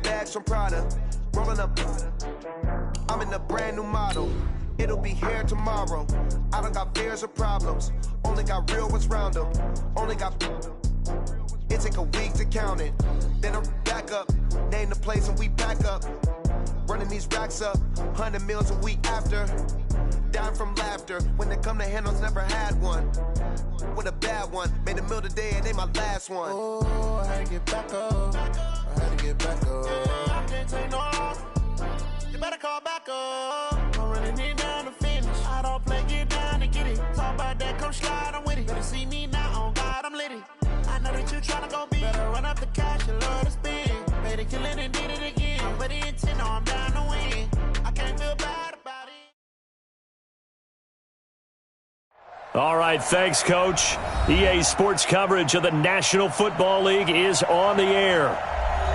bags from Prada. Rolling up. I'm in a brand new model. It'll be here tomorrow. I don't got fears or problems. Only got real ones round them. Only got. It take a week to count it. Then I'm back up. Name the place and we back up. Running these racks up. 100 meals a week after. Dying from laughter. When it come to handles, never had one. With a bad one. Made a meal today and they my last one. Oh, I had to get back up. I had to get back up. I can't take no loss. You better call back up. I'm running it down to finish. I don't play, get down to get it. Talk about that, come slide, I'm with it. Better see me now, on God, I'm litty. I know that you tryna go big. Better run up the cash, you love to spend. Made a killing and did it again. But the intent, no, I'm down to win. I can't feel bad about it. All right, thanks, Coach. EA Sports coverage of the National Football League is on the air.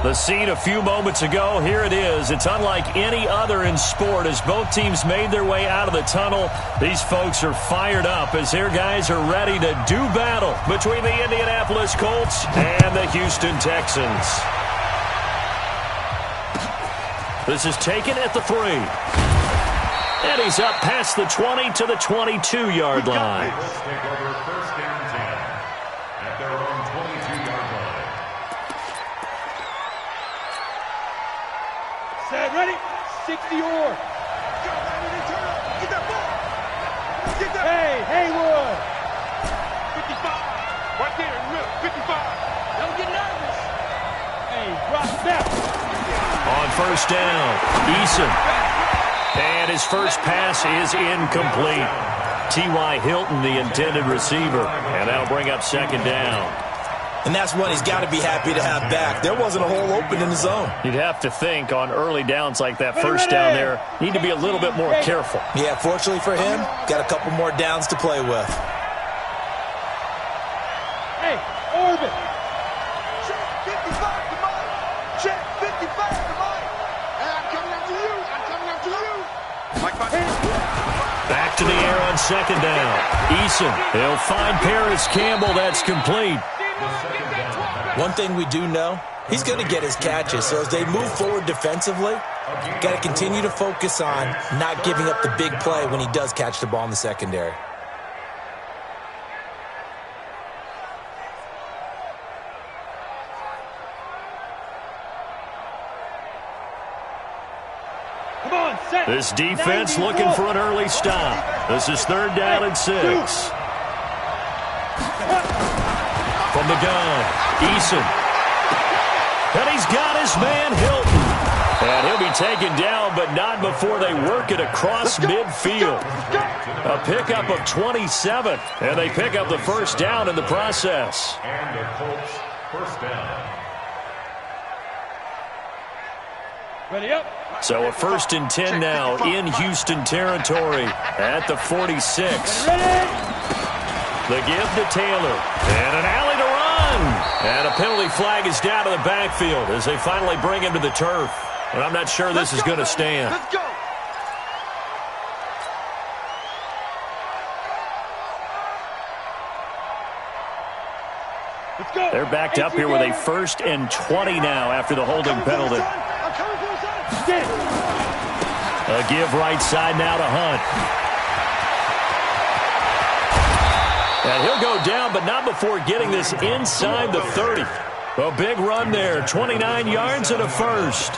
The scene a few moments ago, here it is. It's unlike any other in sport as both teams made their way out of the tunnel. These folks are fired up as their guys are ready to do battle between the Indianapolis Colts and the Houston Texans. This is taken at the 3. And he's up past the 20 to the 22-yard line. Take over first down 10 at their own 22-yard line. Set, ready? 60 or. Get that ball. Get that. Hey, Haywood. 55. Right there, 55. Don't get nervous. Hey, drop snap. On first down, Eason. And his first pass is incomplete. T.Y. Hilton, the intended receiver. And that'll bring up second down. And that's one he's got to be happy to have back. There wasn't a hole open in the zone. You'd have to think on early downs like that first down there, need to be a little bit more careful. Yeah, fortunately for him, got a couple more downs to play with. Hey, orbit. Check 55 to Mike. Check 55 to Mike. Hey, I'm coming after you. I'm coming after you. Back to the air on second down. Eason, he'll find Paris Campbell. That's complete. One thing we do know, he's going to get his catches. So as they move forward defensively, got to continue to focus on not giving up the big play when he does catch the ball in the secondary. This defense looking for an early stop. This is third down and 6. From the gun, Eason. And he's got his man Hilton. And he'll be taken down, but not before they work it across midfield. A pickup of 27. And they pick up the first down in the process. And the Colts first down. Ready up. So a 1st and 10 now in Houston territory at the 46. The give to Taylor. And an alley to run. And a penalty flag is down to the backfield as they finally bring him to the turf. And I'm not sure this is going to stand. Let's go. Let's go. They're backed up here with a 1st and 20 now after the holding penalty. A give right side now to Hunt. And he'll go down, but not before getting this inside the 30. A big run there, 29 yards and a first.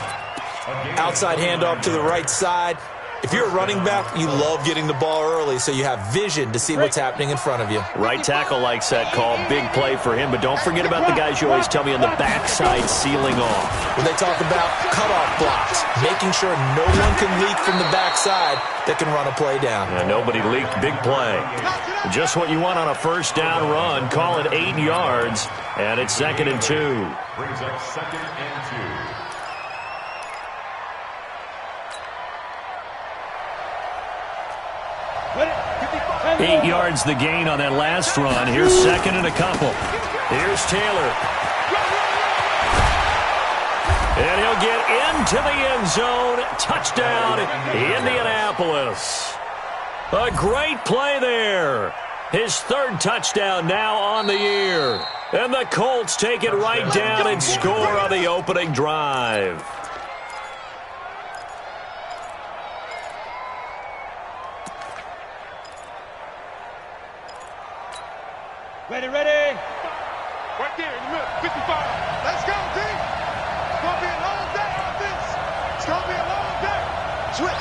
Outside handoff to the right side. If you're a running back, you love getting the ball early so you have vision to see what's happening in front of you. Right tackle likes that call. Big play for him, but don't forget about the guys you always tell me on the backside sealing off. When they talk about cutoff blocks, making sure no one can leak from the backside that can run a play down. And nobody leaked. Big play. Just what you want on a first down run. Call it 8 yards, and it's 2nd and 2. Brings up 2nd and 2. 8 yards the gain on that last run. Here's 2nd and a couple. Here's Taylor. And he'll get into the end zone. Touchdown, Indianapolis. A great play there. His third touchdown now on the year. And the Colts take it right down and score on the opening drive. Ready. Right there in the middle, 55. Let's go, D. It's going to be a long day on this. It's going to be a long day. Switch.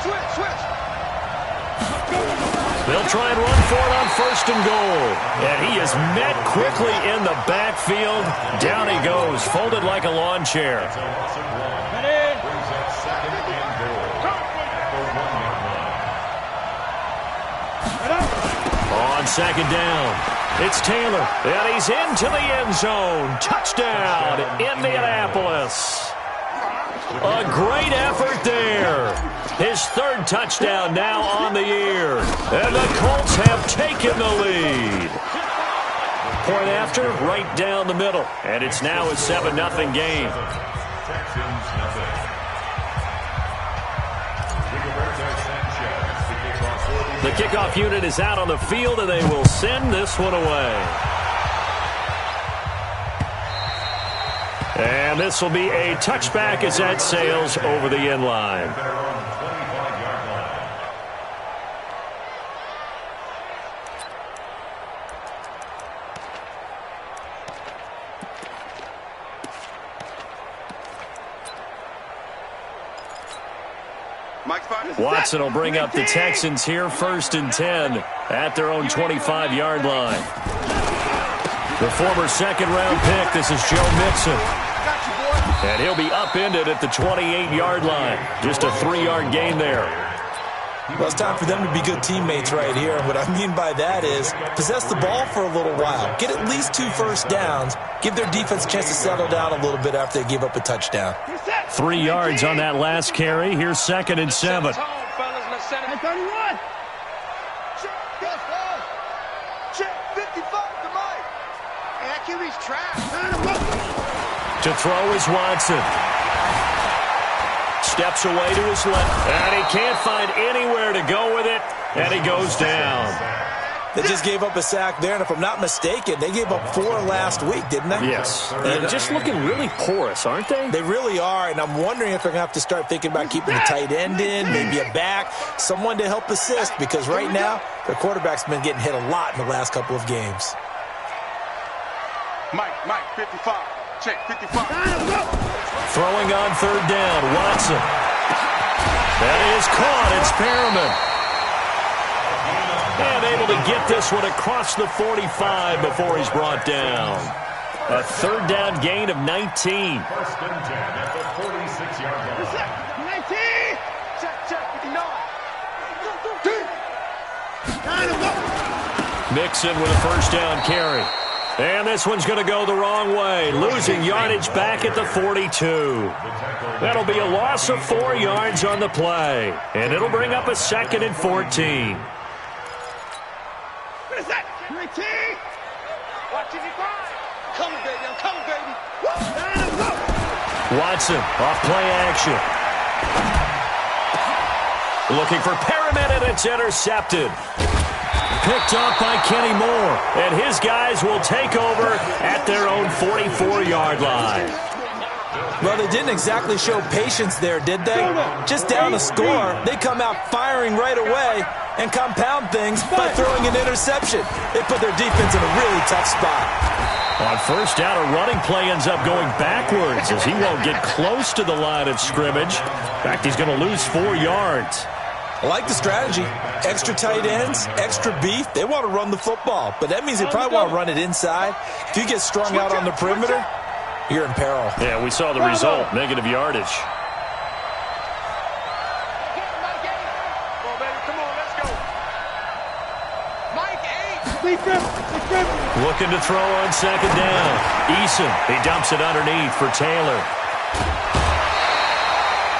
They'll try and run for it on 1st and goal. And he is met quickly in the backfield. Down he goes, folded like a lawn chair. Ready. Brings up 2nd and goal. For 1 yard line. On 2nd down, it's Taylor, and he's into the end zone. Touchdown, Indianapolis. A great effort there. His 3rd touchdown now on the year. And the Colts have taken the lead. Point after, right down the middle. And it's now a 7-0 game. Texans nothing. The kickoff unit is out on the field, and they will send this one away. And this will be a touchback as that sails over the end line. Their own 25-yard line. Watson will bring up the Texans here, 1st and 10 at their own 25-yard line. The former 2nd-round pick, this is Joe Mixon. And he'll be upended at the 28-yard line. Just a 3-yard gain there. Well, it's time for them to be good teammates right here. And what I mean by that is possess the ball for a little while. Get at least 2 first downs. Give their defense a chance to settle down a little bit after they give up a touchdown. 3 yards on that last carry. Here's 2nd and 7. 31. Check 55 to Mike. And that QB's trapped. To throw is Watson. Steps away to his left. And he can't find anywhere to go with it. And he goes down. They just gave up a sack there, and if I'm not mistaken, they gave up 4 last week, didn't they? Yes. And just looking really porous, aren't they? They really are, and I'm wondering if they're going to have to start thinking about keeping the tight end in, maybe a back, someone to help assist, because right now, their quarterback's been getting hit a lot in the last couple of games. Mike, 55. Check 55. Throwing on 3rd down, Watson. That is caught. It's Perriman. And able to get this one across the 45 before he's brought down. A 3rd down gain of 19. 1st and 10 at the 46-yard line. 19. Check 59. Mixon with a 1st down carry. And this one's going to go the wrong way. Losing yardage back at the 42. That'll be a loss of 4 yards on the play. And it'll bring up a 2nd and 14. What is that? 19. Watching it cry. Coming, baby. I'm coming, baby. Watson off play action. Looking for Perriman, and it's intercepted. Picked up by Kenny Moore, and his guys will take over at their own 44-yard line. Well, they didn't exactly show patience there, did they? Just down a score, they come out firing right away and compound things by throwing an interception. They put their defense in a really tough spot. On 1st down, a running play ends up going backwards as he won't get close to the line of scrimmage. In fact, he's going to lose 4 yards. I like the strategy. Extra tight ends, extra beef. They want to run the football, but that means they probably want to run it inside. If you get strung out on the perimeter, you're in peril. Yeah, we saw the result, negative yardage. Come on, let's go. Mike 8. Looking to throw on 2nd down. Eason, he dumps it underneath for Taylor.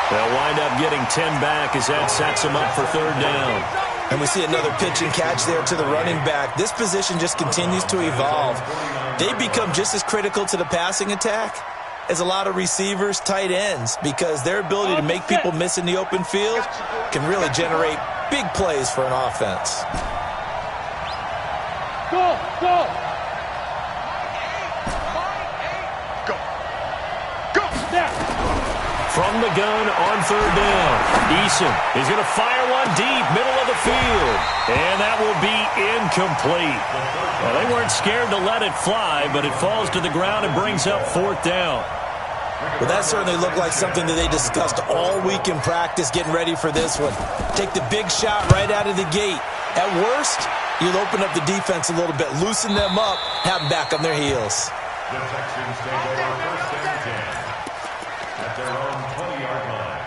They'll wind up getting 10 back as that sets them up for 3rd down. And we see another pitch and catch there to the running back. This position just continues to evolve. They become just as critical to the passing attack as a lot of receivers, tight ends, because their ability to make people miss in the open field can really generate big plays for an offense. Go. Go. Snap. From the gun on third down, Eason is going to fire one deep, middle of the field. And that will be incomplete. Well, they weren't scared to let it fly, but it falls to the ground and brings up fourth down. Well, that certainly looked like something that they discussed all week in practice, getting ready for this one. Take the big shot right out of the gate. At worst, you'll open up the defense a little bit, loosen them up, have them back on their heels. The Texans take over first and 10 at their own 20-yard line.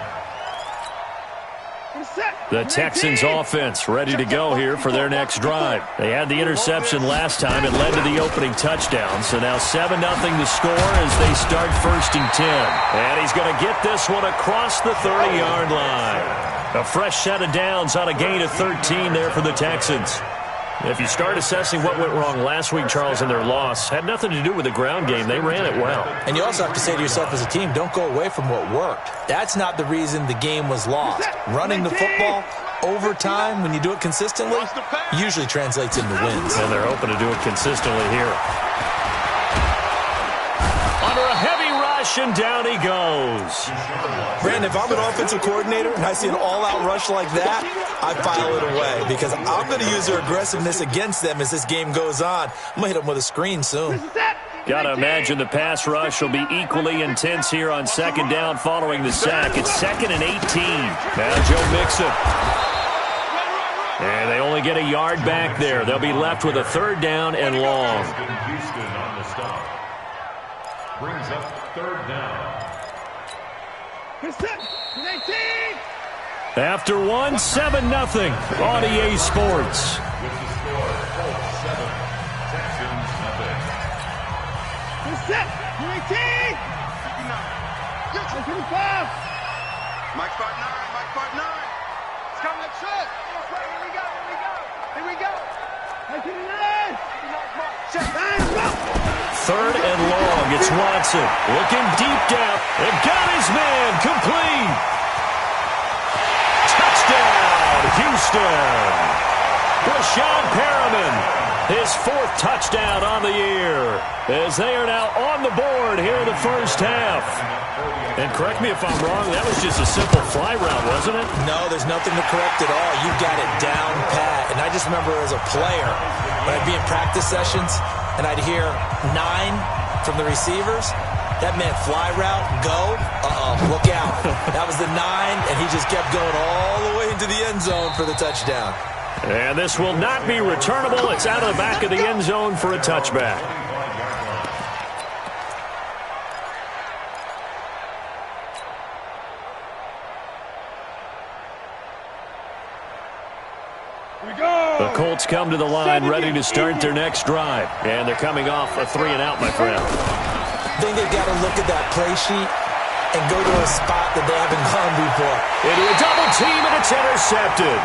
The Texans offense ready to go here for their next drive. They had the interception last time. It led to the opening touchdown. So now 7-0 the score as they start first and 10. And he's going to get this one across the 30-yard line. A fresh set of downs on a gain of 13 there for the Texans. If you start assessing what went wrong last week, Charles, in their loss, had nothing to do with the ground game. They ran it well. And you also have to say to yourself as a team, don't go away from what worked. That's not the reason the game was lost. Running the football over time, when you do it consistently, usually translates into wins. And they're open to do it consistently here. Under a heavy rush, and down he goes. Brandon, if I'm an offensive coordinator and I see an all-out rush like that, I file it away because I'm going to use their aggressiveness against them as this game goes on. I'm going to hit them with a screen soon. Got to imagine the pass rush will be equally intense here on second down following the sack. It's 2nd and 18. Now Joe Mixon. And they only get a yard back there. They'll be left with a third down and long. Houston on the stop. Brings up third down. After one, 7-0 on EA Sports. With the score, Colts 7, Texans nothing. Mike 5-9. It's coming up short. Here we go. Third and long. It's Watson looking deep down and got his man complete. Touchdown, Houston. Breshad Perriman, his 4th touchdown on the year, as they are now on the board here in the first half. And correct me if I'm wrong, that was just a simple fly route, wasn't it? No, there's nothing to correct at all. You got it down pat. And I just remember as a player, when I'd be in practice sessions and I'd hear 9 from the receivers, that meant fly route, go, look out. That was the 9, and he just kept going all the way into the end zone for the touchdown. And this will not be returnable. It's out of the back of the end zone for a touchback. The Colts come to the line ready to start their next drive. And they're coming off a 3-and-out, my friend. I think they've got to look at that play sheet and go to a spot that they haven't gone before. Into a double team, and it's intercepted.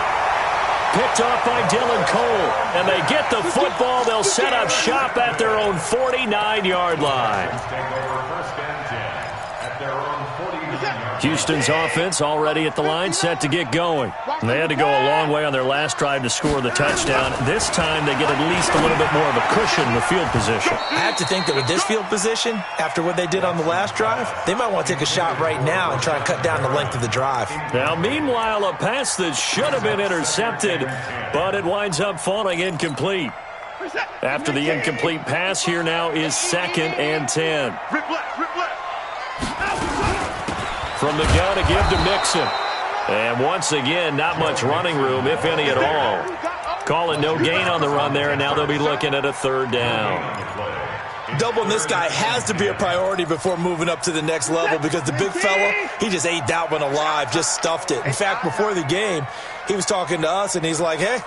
Picked off by Dylan Cole. And they get the football. They'll set up shop at their own 49-yard line. Take over first and 10 at their own 49-yard line. Houston's offense already at the line, set to get going. And they had to go a long way on their last drive to score the touchdown. This time they get at least a little bit more of a cushion with field position. I have to think that with this field position, after what they did on the last drive, they might want to take a shot right now and try and cut down the length of the drive. Now, meanwhile, a pass that should have been intercepted, but it winds up falling incomplete. After the incomplete pass, here now is 2nd and 10. Rip left. From the gun to give to Mixon. And once again, not much running room, if any at all. Calling no gain on the run there, and now they'll be looking at a third down. Doubling this guy has to be a priority before moving up to the next level because the big fella, he just ate that one alive, just stuffed it. In fact, before the game, he was talking to us, and he's like, hey,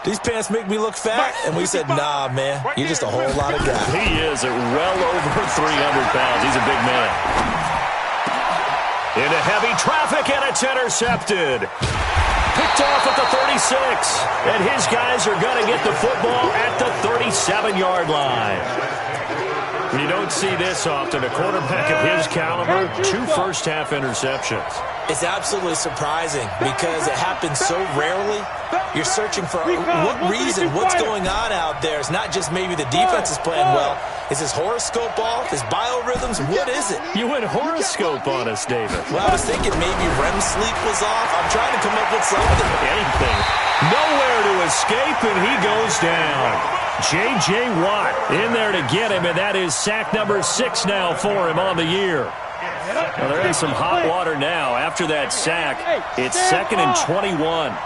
these pants make me look fat. And we said, nah, man, you're just a whole lot of guy. He is at well over 300 pounds. He's a big man. Into heavy traffic, and it's intercepted. Picked off at the 36. And his guys are going to get the football at the 37-yard line. You don't see this often. A quarterback of his caliber, 2 first-half interceptions. It's absolutely surprising because it happens so rarely. You're searching for what reason, what's going on out there. It's not just maybe the defense is playing well. Is his horoscope off? His biorhythms? What is it? You went horoscope on us, David. Well, I was thinking maybe REM sleep was off. I'm trying to come up with something. Anything. Nowhere to escape, and he goes down. J.J. Watt in there to get him, and that is sack number 6 now for him on the year. Well, they're in some hot water now. After that sack, it's 2nd and 21.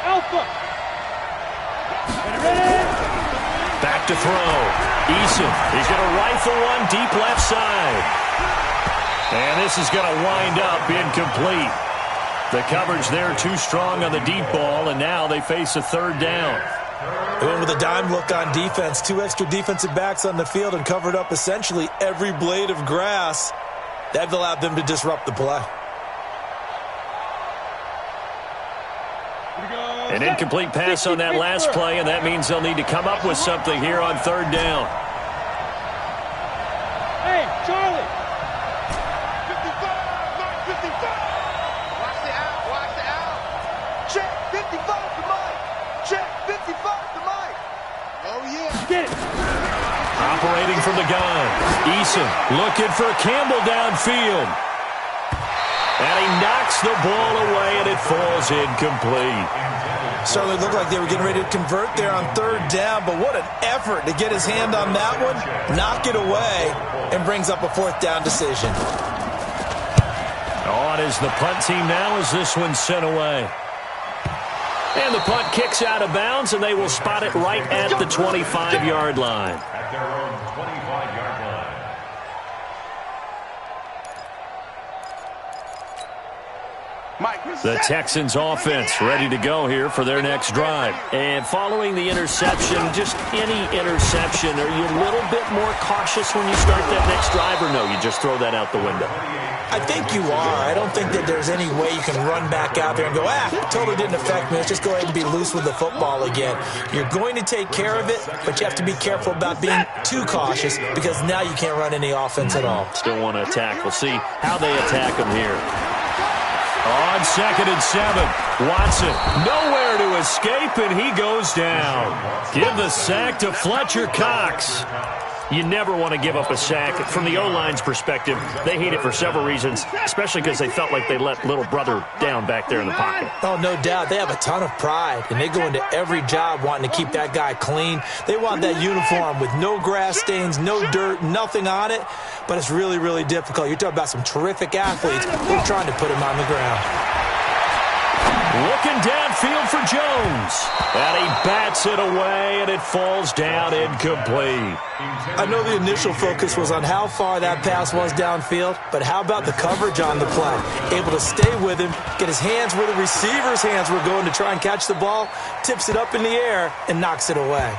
Alpha. Back to throw. Eason, he's going to rifle one deep left side. And this is going to wind up incomplete. The coverage there too strong on the deep ball, and now they face a 3rd down. They went with a dime look on defense. 2 extra defensive backs on the field and covered up essentially every blade of grass. That allowed them to disrupt the play. An incomplete pass on that last play, and that means they'll need to come up with something here on 3rd down. Hey, Charlie. 55. Watch the out. Check 55 to Mike. Check 55 to Mike. Oh, yeah. Get it. Operating from the gun. Eason looking for Campbell downfield. And he knocks the ball away, and it falls incomplete. Certainly looked like they were getting ready to convert there on 3rd down, but what an effort to get his hand on that one, knock it away, and brings up a 4th down decision. On is the punt team now as this one's sent away. And the punt kicks out of bounds, and they will spot it right at the 25-yard line. At their own 25-yard line. The Texans offense ready to go here for their next drive. And following the interception, just any interception, are you a little bit more cautious when you start that next drive, or no, you just throw that out the window? I think you are. I don't think that there's any way you can run back out there and go, totally didn't affect me. Let's just go ahead and be loose with the football again. You're going to take care of it, but you have to be careful about being too cautious because now you can't run any offense at all. Still want to attack. We'll see how they attack them here. On 2nd and 7, Watson nowhere to escape, and he goes down. Give the sack to Fletcher Cox. You never want to give up a sack. From the O-line's perspective, they hate it for several reasons, especially because they felt like they let little brother down back there in the pocket. Oh, no doubt. They have a ton of pride, and they go into every job wanting to keep that guy clean. They want that uniform with no grass stains, no dirt, nothing on it, but it's really, really difficult. You're talking about some terrific athletes. We're trying to put him on the ground. Looking downfield for Jones. And he bats it away, and it falls down incomplete. I know the initial focus was on how far that pass was downfield, but how about the coverage on the play? Able to stay with him, get his hands where the receiver's hands were going to try and catch the ball, tips it up in the air, and knocks it away.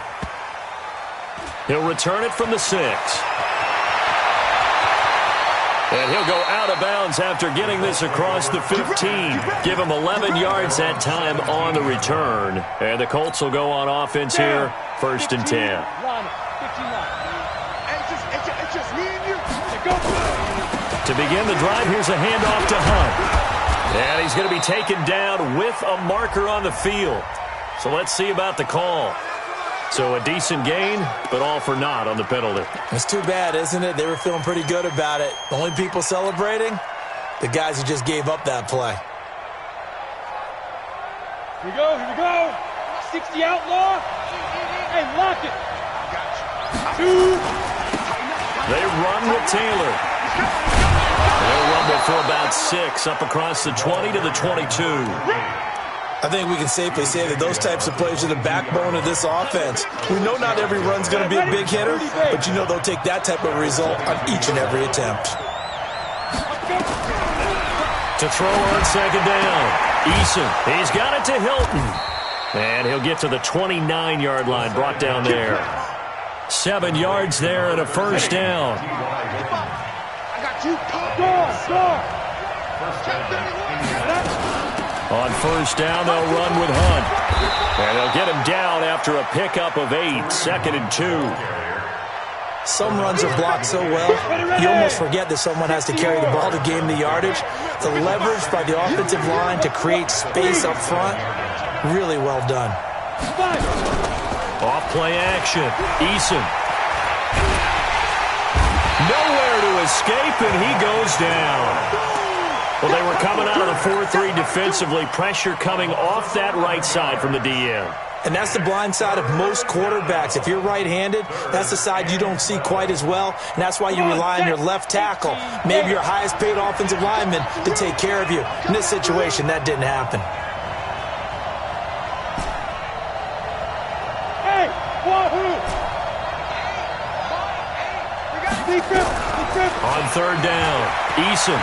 He'll return it from the 6. And he'll go out of bounds after getting this across the 15. Give him 11 yards that time on the return. And the Colts will go on offense here, 1st and 10. To begin the drive, here's a handoff to Hunt. And he's going to be taken down with a marker on the field. So let's see about the call. So a decent gain, but all for naught on the penalty. It's too bad, isn't it? They were feeling pretty good about it. The only people celebrating, the guys who just gave up that play. Here we go. 60 outlaw. Hey, lock it. 2. They run with Taylor. They'll rumble for about 6 up across the 20 to the 22. I think we can safely say that those types of plays are the backbone of this offense. We know not every run's going to be a big hitter, but you know they'll take that type of result on each and every attempt. To throw on 2nd down. Eason, he's got it to Hilton. And he'll get to the 29-yard line, brought down there. 7 yards there and a 1st down. I got you. Score. On first down, they'll run with Hunt. And they'll get him down after a pickup of 8, 2nd and 2. Some runs are blocked so well, you almost forget that someone has to carry the ball to gain the yardage. The leverage by the offensive line to create space up front, really well done. Off play action. Eason. Nowhere to escape, and he goes down. Well, they were coming out of the 4-3 defensively. Pressure coming off that right side from the DN. And that's the blind side of most quarterbacks. If you're right-handed, that's the side you don't see quite as well, and that's why you rely on your left tackle, maybe your highest-paid offensive lineman, to take care of you. In this situation, that didn't happen. Hey, wahoo! On third down, Eason.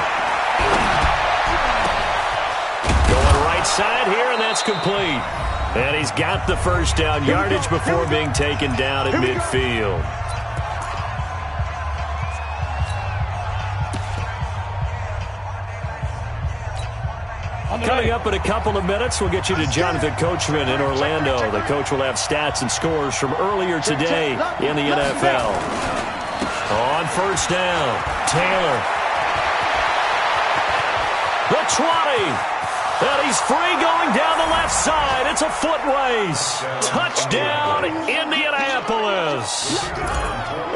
Going right side here, and that's complete. And he's got the first down yardage before being taken down at midfield. Coming up in a couple of minutes, we'll get you to Jonathan Coachman in Orlando. The coach will have stats and scores from earlier today in the NFL. On first down, Taylor. The 20. And he's free going down the left side. It's a foot race. Touchdown, Indianapolis.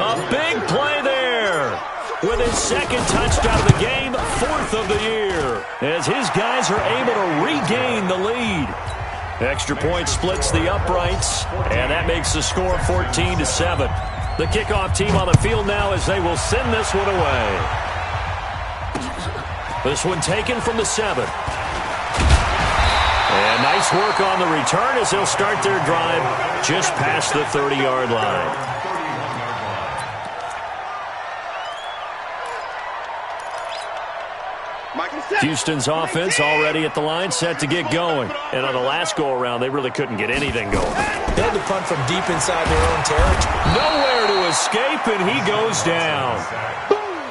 A big play there. With his second touchdown of the game, 4th of the year. As his guys are able to regain the lead. Extra point splits the uprights. And that makes the score 14-7. The kickoff team on the field now as they will send this one away. This one taken from the 7. And nice work on the return as they'll start their drive just past the 30-yard line. Houston's offense already at the line, set to get going. And on the last go-around, they really couldn't get anything going. They had to punt from deep inside their own territory. Nowhere to escape, and he goes down.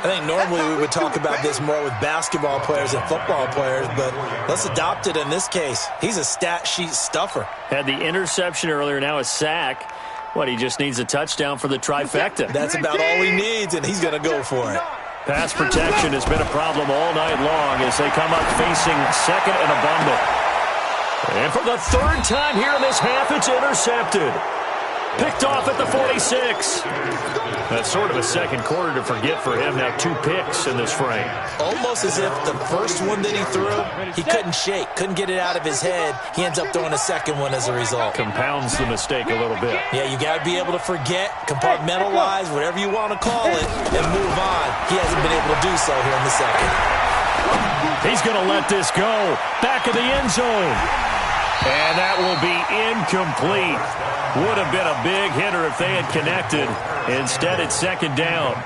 I think normally we would talk about this more with basketball players and football players, but let's adopt it in this case. He's a stat sheet stuffer. Had the interception earlier, now a sack. What, he just needs a touchdown for the trifecta. That's about all he needs, and he's going to go for it. Pass protection has been a problem all night long as they come up facing second and a bundle. And for the 3rd time here in this half, it's intercepted. Picked off at the 46. That's sort of a second quarter to forget for him. Now 2 picks in this frame. Almost as if the first one that he threw, he couldn't shake, couldn't get it out of his head. He ends up throwing a second one as a result. Compounds the mistake a little bit. Yeah, you got to be able to forget, compartmentalize, whatever you want to call it, and move on. He hasn't been able to do so here in the second. He's going to let this go. Back of the end zone. And that will be incomplete. Would have been a big hitter if they had connected. Instead, it's second down.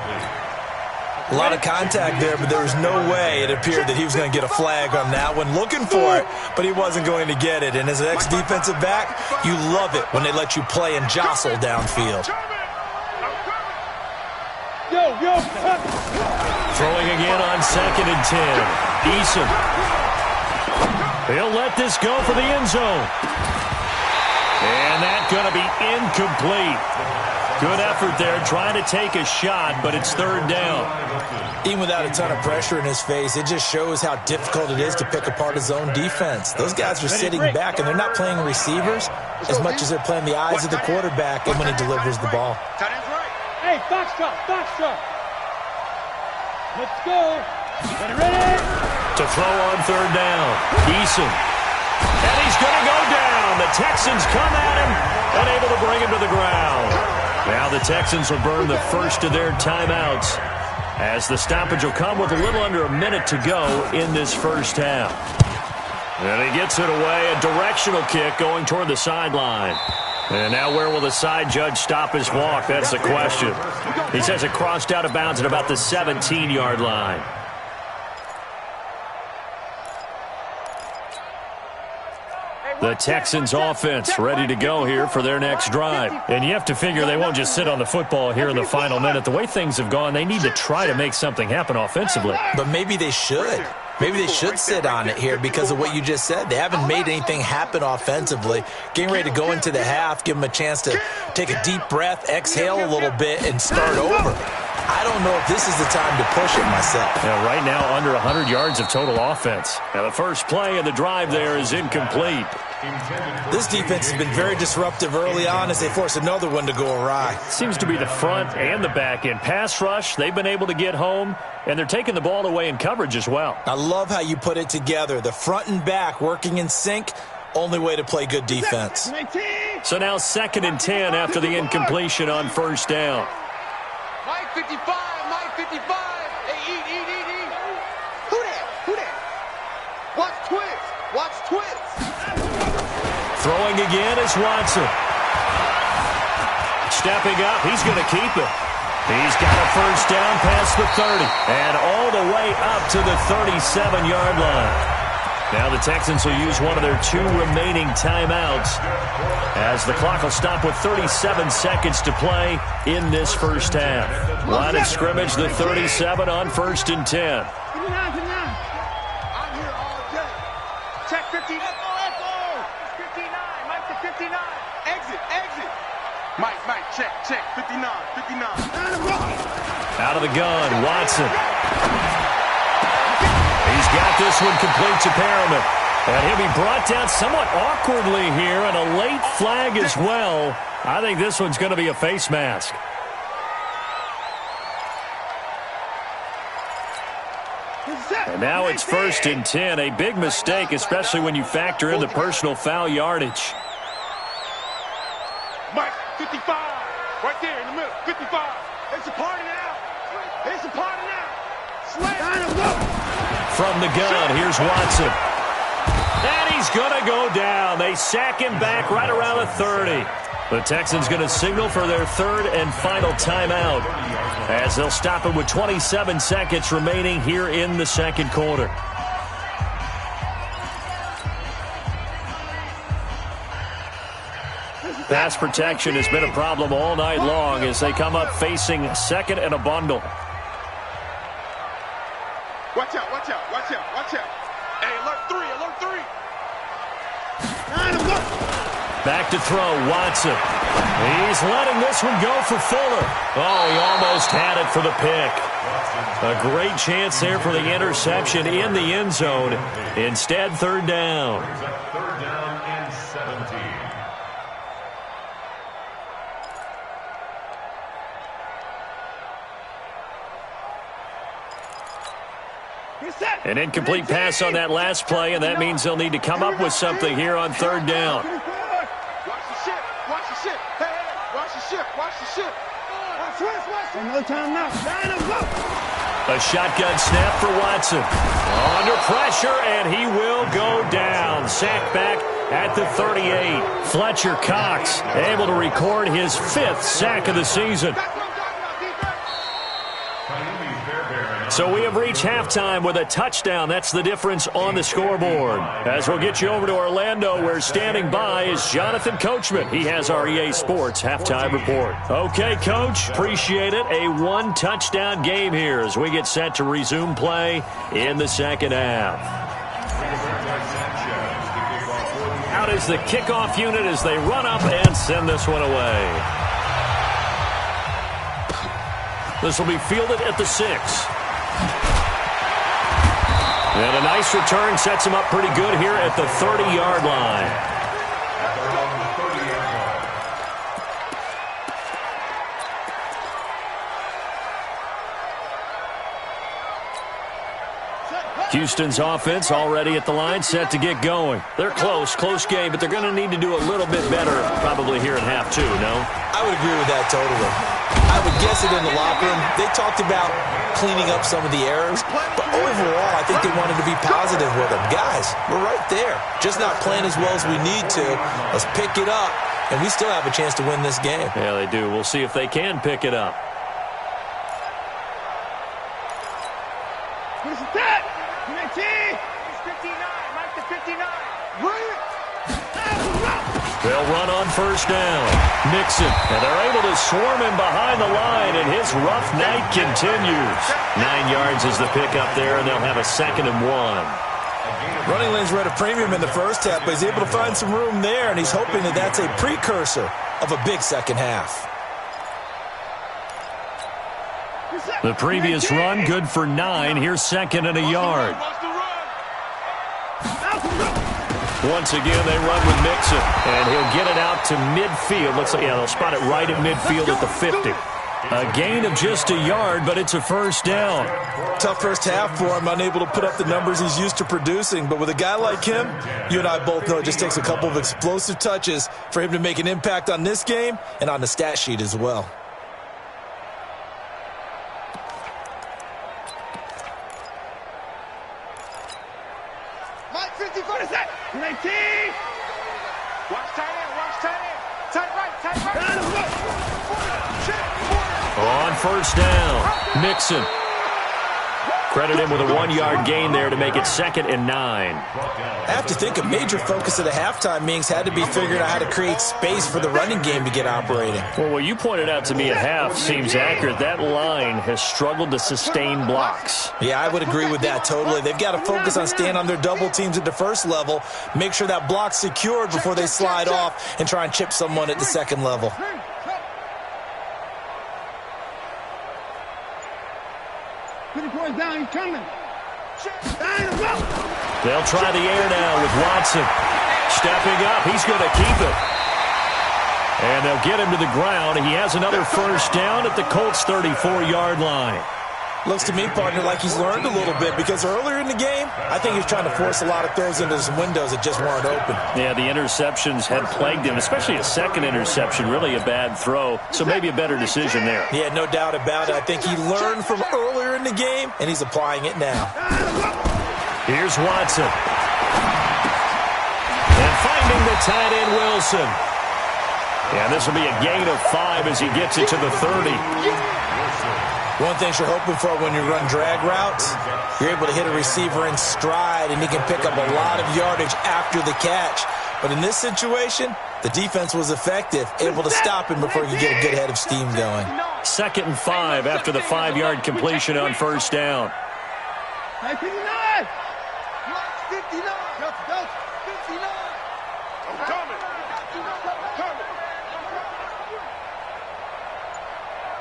A lot of contact there, but there was no way it appeared that he was going to get a flag on that one. Looking for it, but he wasn't going to get it. And as an ex-defensive back, you love it when they let you play and jostle downfield. Throwing again on 2nd and 10. Eason. He'll let this go for the end zone. And that's going to be incomplete. Good effort there, trying to take a shot, but it's 3rd down. Even without a ton of pressure in his face, it just shows how difficult it is to pick apart his own defense. Those guys are sitting back, and they're not playing receivers as much as they're playing the eyes of the quarterback and when he delivers the ball. Hey, box shot. Let's go. Ready? To throw on 3rd down. Eason. And he's going to go down. The Texans come at him, unable to bring him to the ground. Now the Texans will burn the first of their timeouts as the stoppage will come with a little under a minute to go in this first half. And he gets it away, a directional kick going toward the sideline. And now where will the side judge stop his walk? That's the question. He says it crossed out of bounds at about the 17-yard line. The Texans offense ready to go here for their next drive. And you have to figure they won't just sit on the football here in the final minute. The way things have gone, they need to try to make something happen offensively. But maybe they should. Maybe they should sit on it here because of what you just said. They haven't made anything happen offensively. Getting ready to go into the half, give them a chance to take a deep breath, exhale a little bit, and start over. I don't know if this is the time to push it myself. Yeah, right now, under 100 yards of total offense. Now, the first play of the drive there is incomplete. This defense has been very disruptive early on as they force another one to go awry. Seems to be the front and the back end. Pass rush, they've been able to get home, and they're taking the ball away in coverage as well. I love how you put it together. The front and back working in sync, only way to play good defense. So now 2nd and 10 after the incompletion on first down. Mike 55, Mike 55. Hey, eat. Who that? Watch Twitz. Throwing again is Watson. Stepping up, he's going to keep it. He's got a first down past the 30 and all the way up to the 37-yard line. Now the Texans will use one of their 2 remaining timeouts as the clock will stop with 37 seconds to play in this first half. Line of scrimmage, the 37 on 1st and 10. I'm here all day. Check 59. Echo. 59. Mike to 59. Exit. Mike, check. 59. Out of the gun, Watson. He's got this one complete to Perriman. And he'll be brought down somewhat awkwardly here, and a late flag as well. I think this one's going to be a face mask. And now it's 1st and 10. A big mistake, especially when you factor in the personal foul yardage. Mike, 55. Right there in the middle. 55. It's a party now. From the gun, here's Watson. And he's going to go down. They sack him back right around the 30. The Texans going to signal for their 3rd and final timeout as they'll stop it with 27 seconds remaining here in the 2nd quarter. Pass protection has been a problem all night long as they come up facing 2nd and a bundle. Watch out. Hey, alert 3. Back to throw, Watson. He's letting this one go for Fuller. Oh, he almost had it for the pick. A great chance there for the interception in the end zone. Instead, 3rd down. 3rd down and 17. An incomplete pass on that last play, and that means they'll need to come up with something here on 3rd down. Watch the ship. Hey, watch the ship. No time now. A shotgun snap for Watson. Under pressure, and he will go down. Sacked back at the 38. Fletcher Cox able to record his 5th sack of the season. So we have reached halftime with a touchdown. That's the difference on the scoreboard. As we'll get you over to Orlando, where standing by is Jonathan Coachman. He has our EA Sports halftime report. Okay, Coach, appreciate it. A 1-touchdown game here as we get set to resume play in the 2nd half. Out is the kickoff unit as they run up and send this one away. This will be fielded at the 6. And a nice return sets him up pretty good here at the 30-yard line. Houston's offense already at the line, set to get going. They're close game, but they're going to need to do a little bit better probably here in half 2, no? I would agree with that totally. I would guess it in the locker room. They talked about cleaning up some of the errors, but overall, I think they wanted to be positive with them. Guys, we're right there. Just not playing as well as we need to. Let's pick it up, and we still have a chance to win this game. Yeah, they do. We'll see if they can pick it up. Who's that? 19. It's 59. Mike to 59. They'll run on first down. Mixon, and they're able to swarm him behind the line, and his rough night continues. 9 yards is the pickup there, and they'll have a 2nd and 1. Running lanes were at a premium in the first half, but he's able to find some room there, and he's hoping that that's a precursor of a big second half. The previous run, good for 9. Here's 2nd and a yard. Once again, they run with Mixon, and he'll get it out to midfield. Looks like, they'll spot it right at midfield at the 50. A gain of just a yard, but it's a first down. Tough first half for him, unable to put up the numbers he's used to producing. But with a guy like him, you and I both know it just takes a couple of explosive touches for him to make an impact on this game and on the stat sheet as well. Mike 50 for the set. 19. Watch tight end, watch tight end. Tight right, tight right. On first down, Mixon. Credit him with a 1-yard gain there to make it 2nd and 9. I have to think a major focus of the halftime meetings had to be figuring out how to create space for the running game to get operating. Well, what you pointed out to me at half seems accurate. That line has struggled to sustain blocks. Yeah, I would agree with that totally. They've got to focus on staying on their double teams at the first level, make sure that block's secured before they slide off and try and chip someone at the second level. Down, he's coming. They'll try the air now with Watson. Stepping up, he's going to keep it. And they'll get him to the ground. He has another first down at the Colts' 34-yard line. Looks to me, partner, like he's learned a little bit because earlier in the game, I think he was trying to force a lot of throws into some windows that just weren't open. Yeah, the interceptions had plagued him, especially a second interception, really a bad throw. So maybe a better decision there. Yeah, no doubt about it. I think he learned from earlier in the game, and he's applying it now. Here's Watson. And finding the tight end, Wilson. Yeah, this will be a gain of 5 as he gets it to the 30. One thing you're hoping for when you run drag routes, you're able to hit a receiver in stride, and he can pick up a lot of yardage after the catch. But in this situation, the defense was effective, able to stop him before you get a good head of steam going. 2nd and 5 after the 5-yard completion on first down. 59. 59. Go, 59. I'm coming.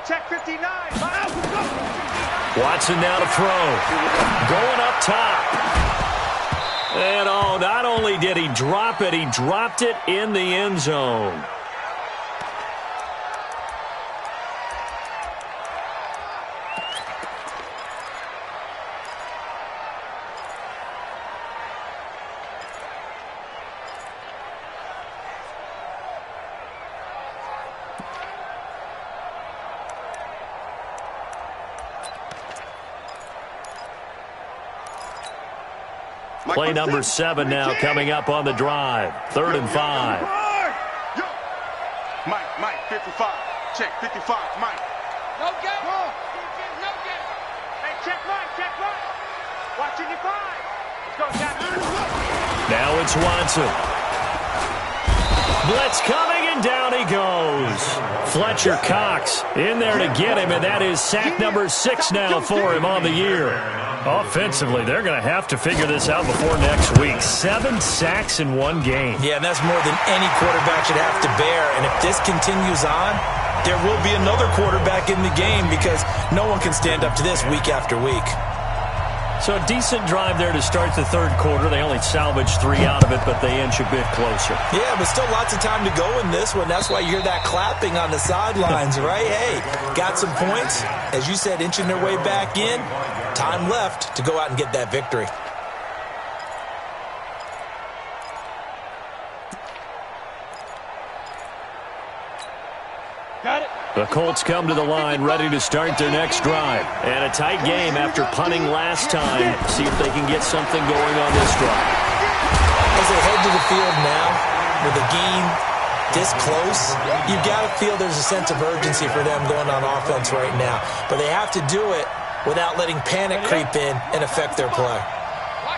Check 59. Watson now to throw. Going up top. And not only did he drop it, he dropped it in the end zone. Play number 7 now coming up on the drive. 3rd and 5. Mike, 55. Check 55, Mike. No gap. No gap. Hey, check Mike. Watching your 5. Let's go, Jackson. Now it's Watson. Blitz coming, and down he goes. Fletcher Cox in there to get him, and that is sack number 6 now for him on the year. Offensively, they're going to have to figure this out before next week. 7 sacks in one game. Yeah, and that's more than any quarterback should have to bear. And if this continues on, there will be another quarterback in the game because no one can stand up to this week after week. So a decent drive there to start the 3rd quarter. They only salvaged 3 out of it, but they inch a bit closer. Yeah, but still lots of time to go in this one. That's why you hear that clapping on the sidelines, right? Hey, got some points. As you said, inching their way back in. Time left to go out and get that victory. Got it. The Colts come to the line ready to start their next drive. And a tight game after punting last time. See if they can get something going on this drive. As they head to the field now with a game this close, you've got to feel there's a sense of urgency for them going on offense right now. But they have to do it without letting panic creep in and affect their play.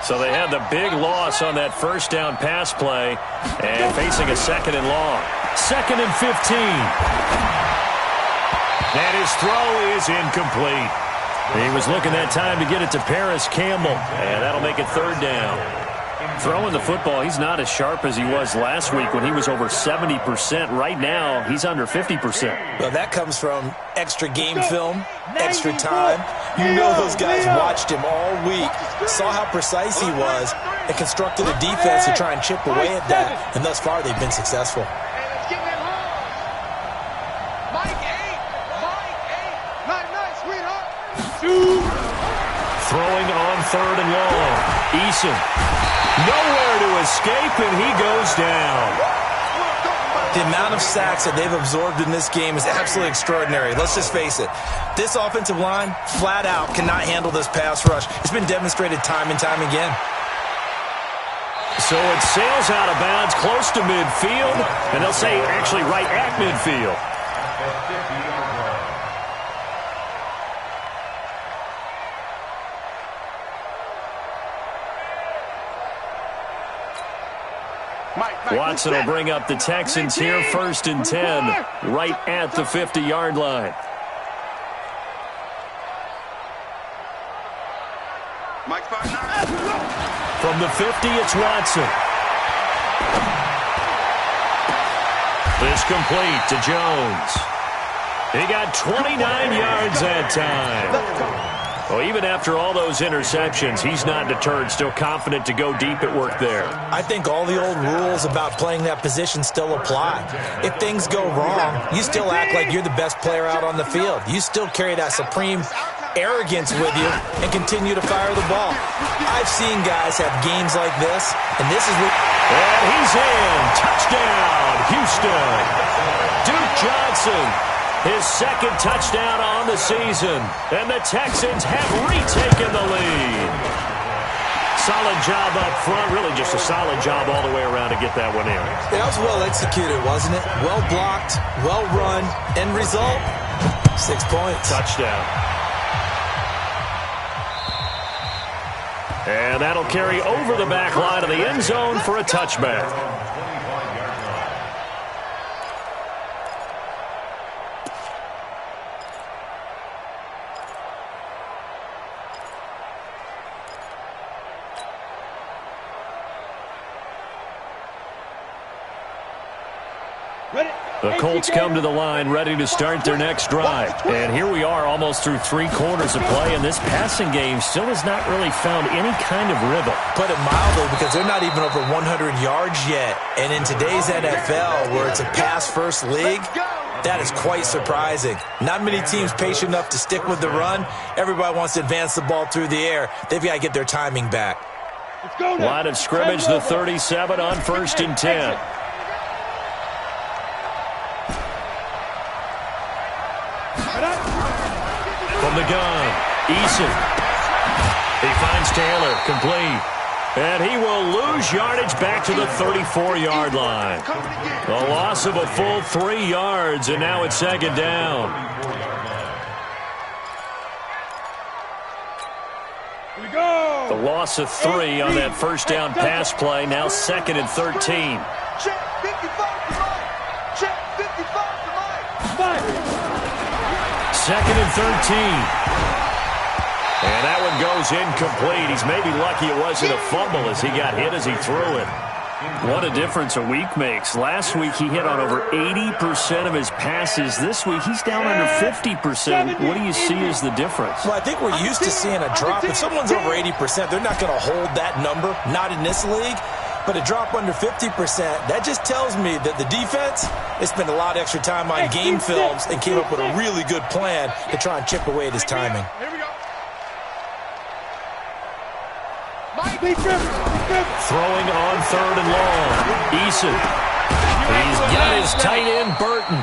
So they had the big loss on that first down pass play and facing a 2nd and long. 2nd and 15. And his throw is incomplete. He was looking that time to get it to Paris Campbell, and that'll make it 3rd down. Throwing the football, he's not as sharp as he was last week when he was over 70%. Right now, he's under 50%. Well, that comes from extra game film, extra time. You know those guys watched him all week, saw how precise he was, and constructed a defense to try and chip away at that. And thus far, they've been successful. Throwing on 3rd and long. Eason. Nowhere to escape, and he goes down. The amount of sacks that they've absorbed in this game is absolutely extraordinary. Let's just face it. This offensive line, flat out, cannot handle this pass rush. It's been demonstrated time and time again. So it sails out of bounds close to midfield, and they'll say actually right at midfield. Watson will bring up the Texans here, 1st and 10, right at the 50-yard line. From the 50, it's Watson. It's complete to Jones. He got 29 yards that time. Well, even after all those interceptions, he's not deterred, still confident to go deep at work there. I think all the old rules about playing that position still apply. If things go wrong, you still act like you're the best player out on the field. You still carry that supreme arrogance with you and continue to fire the ball. I've seen guys have games like this, and this is what... And he's in. Touchdown, Houston. Duke Johnson. His 2nd touchdown on the season, and the Texans have retaken the lead. Solid job up front, really just a solid job all the way around to get that one in. That was well executed, wasn't it? Well blocked, well run, end result, 6 points. Touchdown. And that'll carry over the back line of the end zone for a touchback. The Colts come to the line ready to start their next drive. And here we are almost through 3 quarters of play, and this passing game still has not really found any kind of rhythm. Put it mildly, because they're not even over 100 yards yet. And in today's NFL, where it's a pass-first league, that is quite surprising. Not many teams patient enough to stick with the run. Everybody wants to advance the ball through the air. They've got to get their timing back. Line of scrimmage, the 37 on 1st and 10. From the gun, Eason. He finds Taylor, complete. And he will lose yardage back to the 34-yard line. A loss of a full 3 yards, and now it's 2nd down. The loss of 3 on that 1st down pass play, now 2nd and 13. Check 55 to Mike. Check 55 to Mike. 2nd and 13. And that one goes incomplete. He's maybe lucky it wasn't a fumble as he got hit as he threw it. What a difference a week makes. Last week he hit on over 80% of his passes. This week he's down under 50%. What do you see as the difference? Well, I think we're used to seeing a drop. If someone's over 80%, they're not going to hold that number, not in this league. But a drop under 50%, that just tells me that the defense has spent a lot of extra time on game films and came up with a really good plan to try and chip away at his timing. Throwing on 3rd and long. Eason. He's got his tight end, Burton.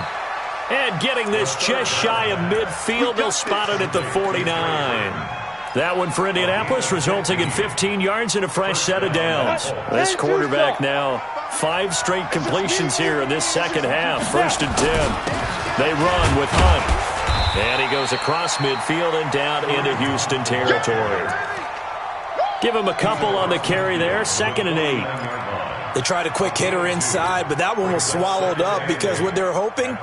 And getting this just shy of midfield, they'll spot it at the 49. That one for Indianapolis, resulting in 15 yards and a fresh set of downs. This quarterback now 5 straight completions here in this 2nd half. 1st and 10. They run with Hunt. And he goes across midfield and down into Houston territory. Give him a couple on the carry there. 2nd and 8. They tried a quick hitter inside, but that one was swallowed up because what they're hoping,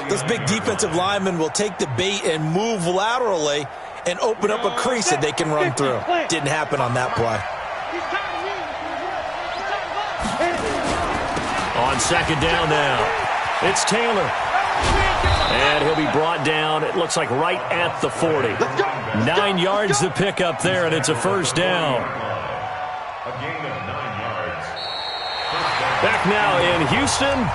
those big defensive linemen will take the bait and move laterally and open up a crease that they can run through. Didn't happen on that play. On second down now, it's Taylor. And he'll be brought down, it looks like right at the 40. 9 yards to pick up there, and it's a first down. A gain of 9 yards. Back now in Houston.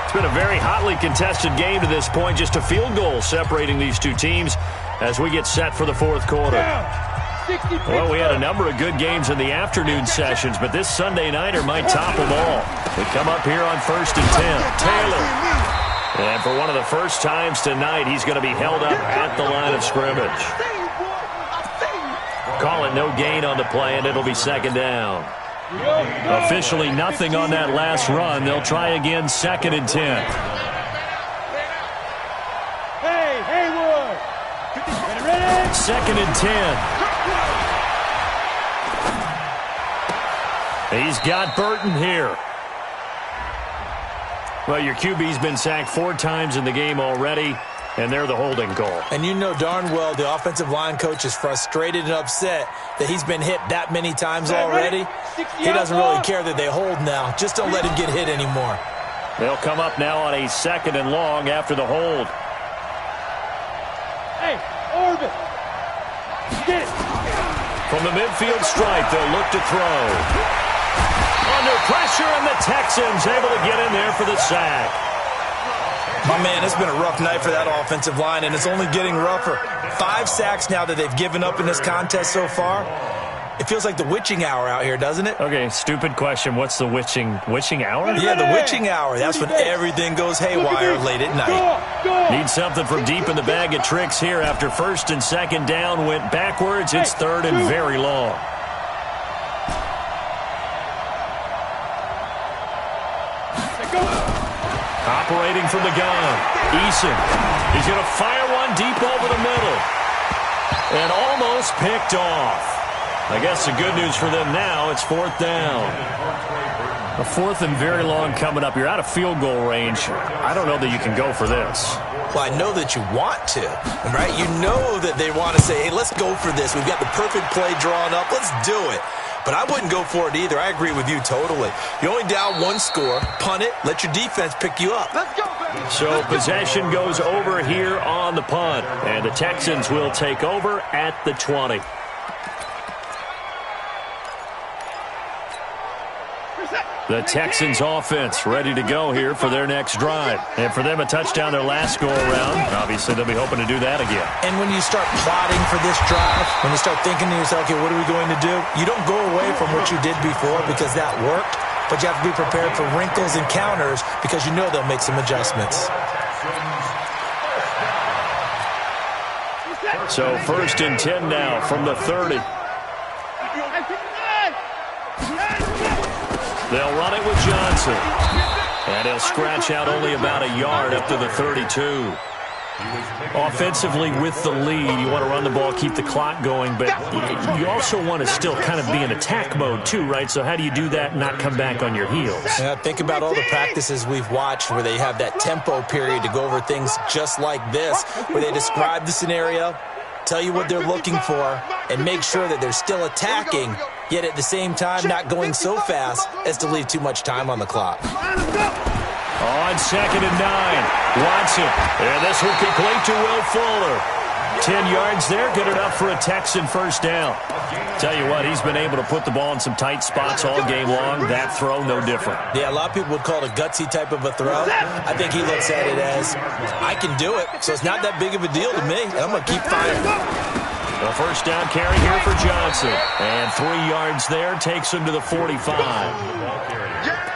It's been a very hotly contested game to this point. Just a field goal separating these two teams as we get set for the fourth quarter. Well, we had a number of good games in the afternoon sessions, but this Sunday nighter might top them all. We come up here on 1st and 10. Taylor. And for one of the first times tonight, he's going to be held up at the line of scrimmage. Call it no gain on the play, and it'll be second down. Officially nothing on that last run. They'll try again, 2nd and 10. Hey, Haywood! Ready? 2nd and 10. He's got Burton here. Well, your QB's been sacked 4 times in the game already, and they're the holding call. And you know darn well the offensive line coach is frustrated and upset that he's been hit that many times already. He doesn't really care that they hold now. Just don't let him get hit anymore. They'll come up now on a 2nd and long after the hold. Hey, Orbit! Get it! From the midfield stripe, they'll look to throw. Under pressure, and the Texans able to get in there for the sack. Oh, man, it's been a rough night for that offensive line, and it's only getting rougher. 5 sacks now that they've given up in this contest so far. It feels like the witching hour out here, doesn't it? Okay, stupid question. What's the witching hour? Yeah, the witching hour. That's when everything goes haywire late at night. Need something from deep in the bag of tricks here after 1st and 2nd down went backwards. It's 3rd and very long. Operating from the gun, Eason. He's going to fire one deep over the middle. And almost picked off. I guess the good news for them now, it's 4th down. A 4th and very long coming up. You're out of field goal range. I don't know that you can go for this. Well, I know that you want to, right? You know that they want to say, hey, let's go for this. We've got the perfect play drawn up. Let's do it. But I wouldn't go for it either. I agree with you totally. You only down 1 score, punt it, let your defense pick you up. Let's go, baby! So possession goes over here on the punt. And the Texans will take over at the 20. The Texans offense ready to go here for their next drive. And for them, a touchdown their last go-around. Obviously, they'll be hoping to do that again. And when you start plotting for this drive, when you start thinking to yourself, okay, what are we going to do? You don't go away from what you did before because that worked, but you have to be prepared for wrinkles and counters because you know they'll make some adjustments. So 1st and 10 now from the 30. They'll run it with Johnson. And he'll scratch out only about a yard up to the 32. Offensively with the lead, you want to run the ball, keep the clock going, but you also want to still kind of be in attack mode too, right? So how do you do that and not come back on your heels? Yeah, think about all the practices we've watched where they have that tempo period to go over things just like this, where they describe the scenario, tell you what they're looking for, and make sure that they're still attacking, yet at the same time not going so fast as to leave too much time on the clock. On 2nd and 9, Watson. And this will complete to Will Fuller. 10 yards there, good enough for a Texan first down. Tell you what, he's been able to put the ball in some tight spots all game long. That throw, no different. Yeah, a lot of people would call it a gutsy type of a throw. I think he looks at it as, I can do it, so it's not that big of a deal to me. I'm going to keep firing. The first down carry here for Johnson. And 3 yards there takes him to the 45.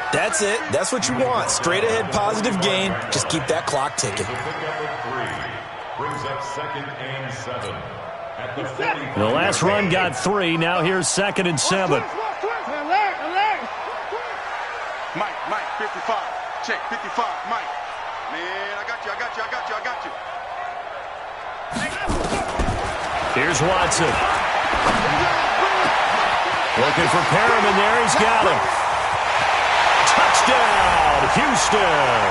That's it. That's what you want. Straight ahead positive gain. Just keep that clock ticking. Brings up 2nd and 7 at the 40. The last run got 3. Now here's 2nd and 7. Mike, 55. Check, 55, Mike. Man, I got you. Here's Watson. Looking for Perriman there. He's got him. Touchdown, Houston.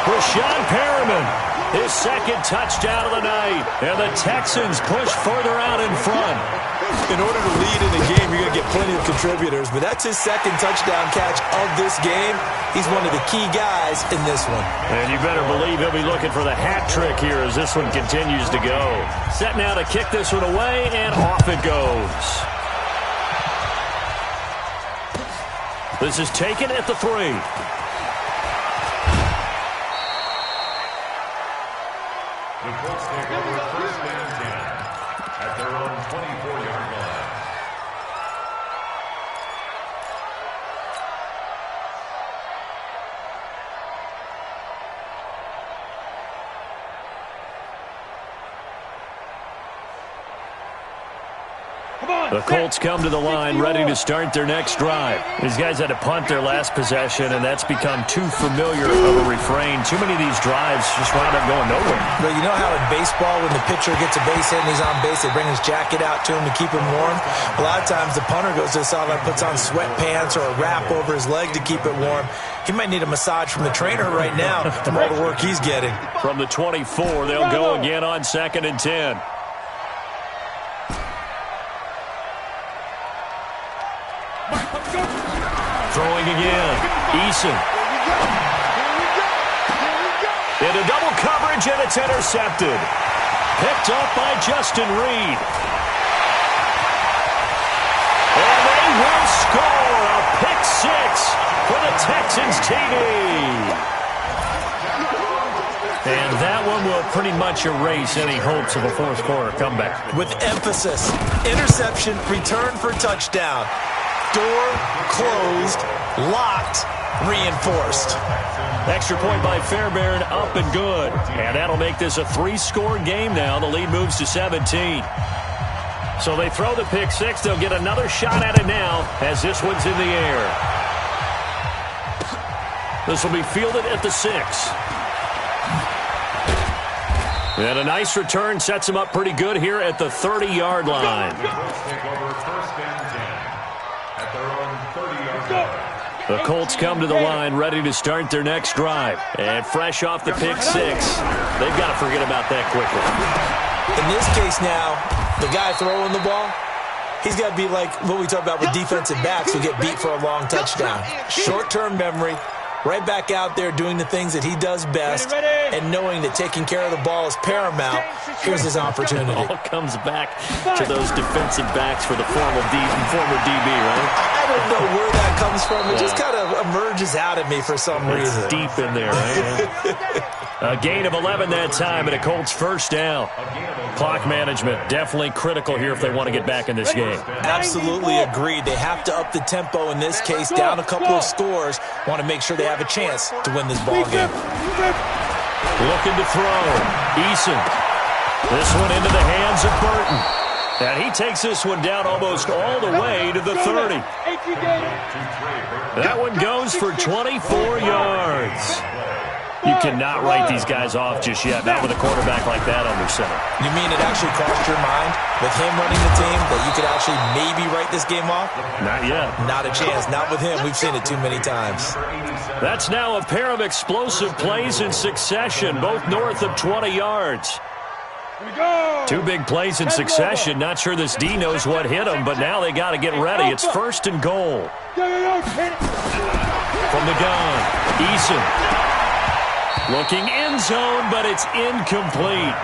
Breshad Perriman. his second touchdown of the night. And the Texans push further out in front. In order to lead in a game, you're going to get plenty of contributors, but that's his second touchdown catch of this game. He's one of the key guys in this one. And you better believe he'll be looking for the hat trick here as this one continues to go. Set now to kick this one away, and off it goes. This is taken at the 3. The Colts take over first and 10 at their own 24-yard line. The Colts come to the line ready to start their next drive. These guys had to punt their last possession, and that's become too familiar of a refrain. Too many of these drives just wound up going nowhere. But you know how in baseball, when the pitcher gets a base hit and he's on base, they bring his jacket out to him to keep him warm? A lot of times the punter goes to the sideline, puts on sweatpants or a wrap over his leg to keep it warm. He might need a massage from the trainer right now from all the work he's getting. From the 24, they'll go again on 2nd and 10. Throwing again. Eason. Into double coverage, and it's intercepted. Picked up by Justin Reed. And they will score a pick 6 for the Texans TD. And that one will pretty much erase any hopes of a fourth quarter comeback. With emphasis, interception, return for touchdown. Door closed, locked, reinforced. Extra point by Fairbairn, up and good. And that'll make this a 3-score game now. The lead moves to 17. So they throw the pick 6. They'll get another shot at it now as this one's in the air. This will be fielded at the 6. And a nice return sets him up pretty good here at the 30-yard line. The Colts come to the line ready to start their next drive. And fresh off the pick 6, they've got to forget about that quickly. In this case now, the guy throwing the ball, he's got to be like what we talk about with defensive backs who get beat for a long touchdown. Short-term memory, right back out there doing the things that he does best, and knowing that taking care of the ball is paramount. Here's his opportunity. It all comes back to those defensive backs for the former DB, right? I don't know where that comes from. It just kind of emerges out of me for some reason. It's deep in there, right? A gain of 11 that time, and a Colts first down. Clock management definitely critical here if they want to get back in this game. Absolutely agreed. They have to up the tempo in this case, down a couple of scores. Want to make sure they have a chance to win this ball game. Looking to throw. Eason. This one into the hands of Burton. And he takes this one down almost all the way to the 30. That one goes for 24 yards. You cannot write these guys off just yet, not with a quarterback like that under center. You mean it actually crossed your mind with him running the team that you could actually maybe write this game off? Not yet. Not a chance. Not with him. We've seen it too many times. That's now a pair of explosive plays in succession, both north of 20 yards. 2 big plays in succession. Not sure this D knows what hit him, but now they got to get ready. It's 1st and goal. From the gun, Eason. Looking end zone, but it's incomplete.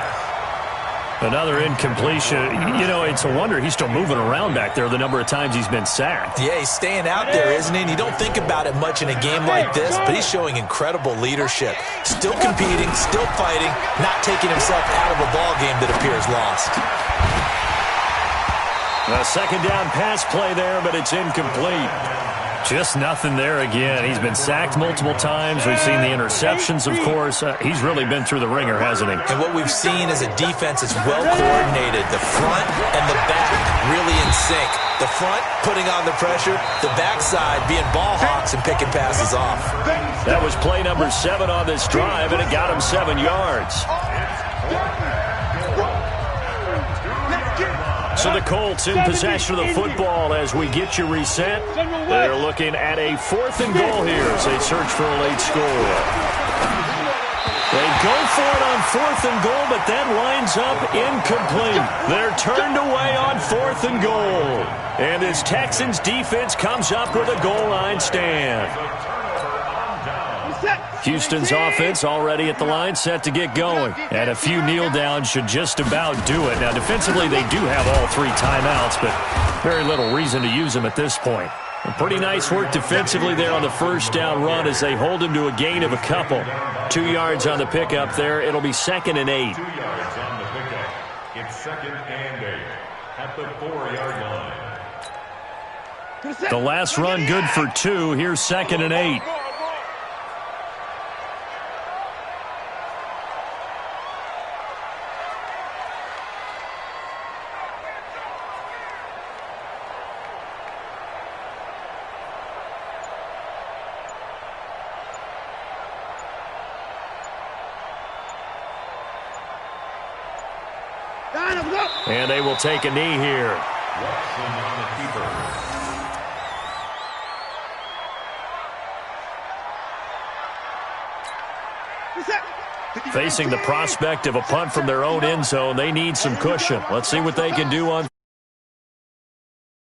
Another incompletion. You know, it's a wonder he's still moving around back there the number of times he's been sacked. Yeah, he's staying out there, isn't he? And you don't think about it much in a game like this, but he's showing incredible leadership. Still competing, still fighting, not taking himself out of a ball game that appears lost. A second down pass play there, but it's incomplete. Just nothing there again. He's been sacked multiple times. We've seen the interceptions, of course. He's really been through the ringer, hasn't he? And what we've seen is a defense that's well coordinated. The front and the back really in sync. The front putting on the pressure, the backside being ball hawks and picking passes off. That was play number 7 on this drive, and it got him 7 yards. So the Colts in possession of the football as we get you reset. They're looking at a 4th and goal here as they search for a late score. They go for it on 4th and goal, but that winds up incomplete. They're turned away on 4th and goal. And this Texans defense comes up with a goal line stand. Houston's offense already at the line, set to get going. And a few kneel downs should just about do it. Now, defensively, they do have all 3 timeouts, but very little reason to use them at this point. Pretty nice work defensively there on the first down run as they hold him to a gain of a couple. 2 yards on the pickup there. It'll be 2nd and 8. 2 yards on the pickup. It's 2nd and 8 at the 4-yard line. The last run good for 2. Here's 2nd and 8. And they will take a knee here. Watson on the keeper. Facing the prospect of a punt from their own end zone, they need some cushion. Let's see what they can do on